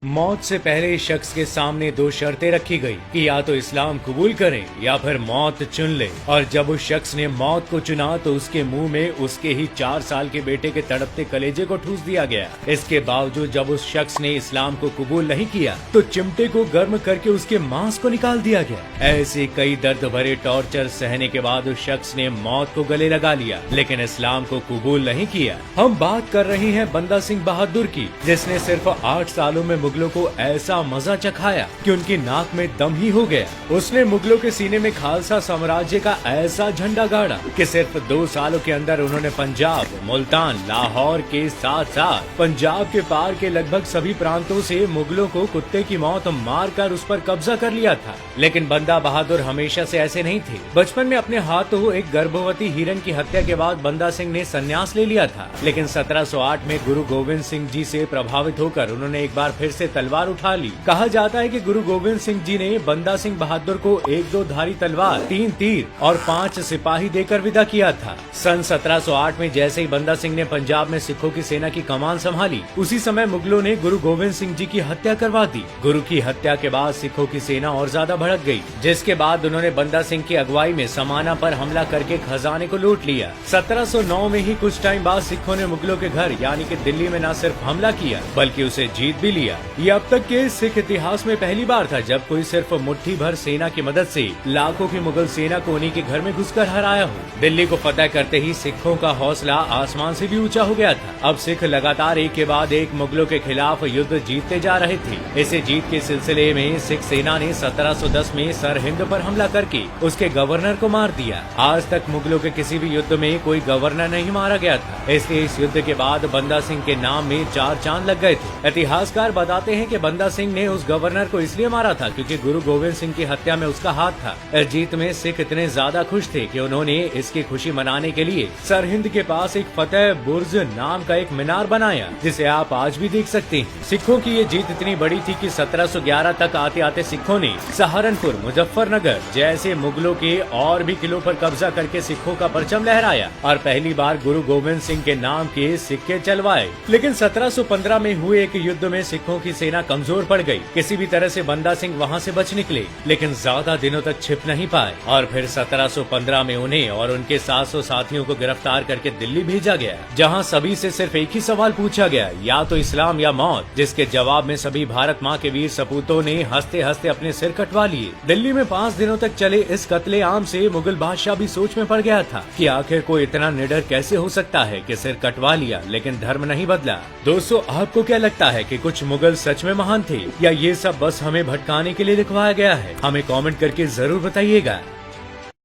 मौत से पहले इस शख्स के सामने दो शर्तें रखी गई कि या तो इस्लाम कबूल करें या फिर मौत चुन ले। और जब उस शख्स ने मौत को चुना तो उसके मुंह में उसके ही 4 साल के बेटे के तड़पते कलेजे को ठूस दिया गया। इसके बावजूद जब उस शख्स ने इस्लाम को कबूल नहीं किया तो चिमटे को गर्म करके उसके मांस को निकाल दिया गया। ऐसे कई दर्द भरे टॉर्चर सहने के बाद उस शख्स ने मौत को गले लगा लिया, लेकिन इस्लाम को कबूल नहीं किया। हम बात कर रहे हैं बंदा सिंह बहादुर की, जिसने सिर्फ 8 सालों में मुगलों को ऐसा मजा चखाया कि उनकी नाक में दम ही हो गया। उसने मुगलों के सीने में खालसा साम्राज्य का ऐसा झंडा गाड़ा कि सिर्फ 2 सालों के अंदर उन्होंने पंजाब, मुल्तान, लाहौर के साथ साथ पंजाब के पार के लगभग सभी प्रांतों से मुगलों को कुत्ते की मौत मारकर उस पर कब्जा कर लिया था। लेकिन बंदा बहादुर हमेशा से ऐसे नहीं थे। बचपन में अपने हाथों एक गर्भवती हिरन की हत्या के बाद बंदा सिंह ने संन्यास ले लिया था, लेकिन 1708 में गुरु गोविंद सिंह जी से प्रभावित होकर उन्होंने एक बार फिर से तलवार उठा ली। कहा जाता है कि गुरु गोविंद सिंह जी ने बंदा सिंह बहादुर को 1-2 धारी तलवार, 3 तीर और 5 सिपाही देकर विदा किया था। सन 1708 में जैसे ही बंदा सिंह ने पंजाब में सिखों की सेना की कमान संभाली, उसी समय मुगलों ने गुरु गोविंद सिंह जी की हत्या करवा दी। गुरु की हत्या के बाद सिखों की सेना और ज्यादा भड़क गई, जिसके बाद उन्होंने बंदा सिंह की अगुवाई में समाना पर हमला करके खजाने को लूट लिया। 1709 में ही कुछ टाइम बाद सिखों ने मुगलों के घर यानी कि दिल्ली में न सिर्फ हमला किया बल्कि उसे जीत भी लिया। ये अब तक के सिख इतिहास में पहली बार था जब कोई सिर्फ मुट्ठी भर सेना की मदद से लाखों की मुगल सेना को उन्हीं के घर में घुसकर हराया हो। दिल्ली को फतह करते ही सिखों का हौसला आसमान से भी ऊंचा हो गया था। अब सिख लगातार एक के बाद एक मुगलों के खिलाफ युद्ध जीतते जा रहे थे। इसे जीत के सिलसिले में सिख सेना ने 1710 में सरहिंद पर हमला करके उसके गवर्नर को मार दिया। आज तक मुगलों के किसी भी युद्ध में कोई गवर्नर नहीं मारा गया था, इसलिए इस युद्ध के बाद बंदा सिंह के नाम में 4 चांद लग गए थे। इतिहासकार बताते हैं कि बंदा सिंह ने उस गवर्नर को इसलिए मारा था क्योंकि गुरु गोविंद सिंह की हत्या में उसका हाथ था। इस जीत में सिख इतने ज्यादा खुश थे कि उन्होंने इसकी खुशी मनाने के लिए सरहिंद के पास एक फतेह बुर्ज नाम का एक मीनार बनाया, जिसे आप आज भी देख सकते हैं। सिखों की ये जीत इतनी बड़ी थी कि 1711 तक आते आते सिखों ने सहारनपुर, मुजफ्फरनगर जैसे मुगलों के और भी किलों पर कब्जा करके सिखों का परचम लहराया और पहली बार गुरु गोविंद सिंह के नाम के सिक्के चलवाए। लेकिन 1715 में हुए एक युद्ध में सिखों की सेना कमजोर पड़ गई। किसी भी तरह से बंदा सिंह वहां से बच निकले, लेकिन ज्यादा दिनों तक छिप नहीं पाए और फिर 1715 में उन्हें और उनके 700 साथियों को गिरफ्तार करके दिल्ली भेजा गया, जहां सभी से सिर्फ एक ही सवाल पूछा गया, या तो इस्लाम या मौत, जिसके जवाब में सभी भारत माँ के वीर सपूतों ने हंसते हंसते अपने सिर कटवा लिए। दिल्ली में 5 दिनों तक चले इस कत्लेआम से मुगल बादशाह भी सोच में पड़ गया था कि आखिर कोई इतना निडर कैसे हो सकता है कि सिर कटवा लिया लेकिन धर्म नहीं बदला। दोस्तों, आपको क्या लगता है कि कुछ मुगल सच में महान थे या ये सब बस हमें भटकाने के लिए लिखवाया गया है? हमें कमेंट करके जरूर बताइएगा।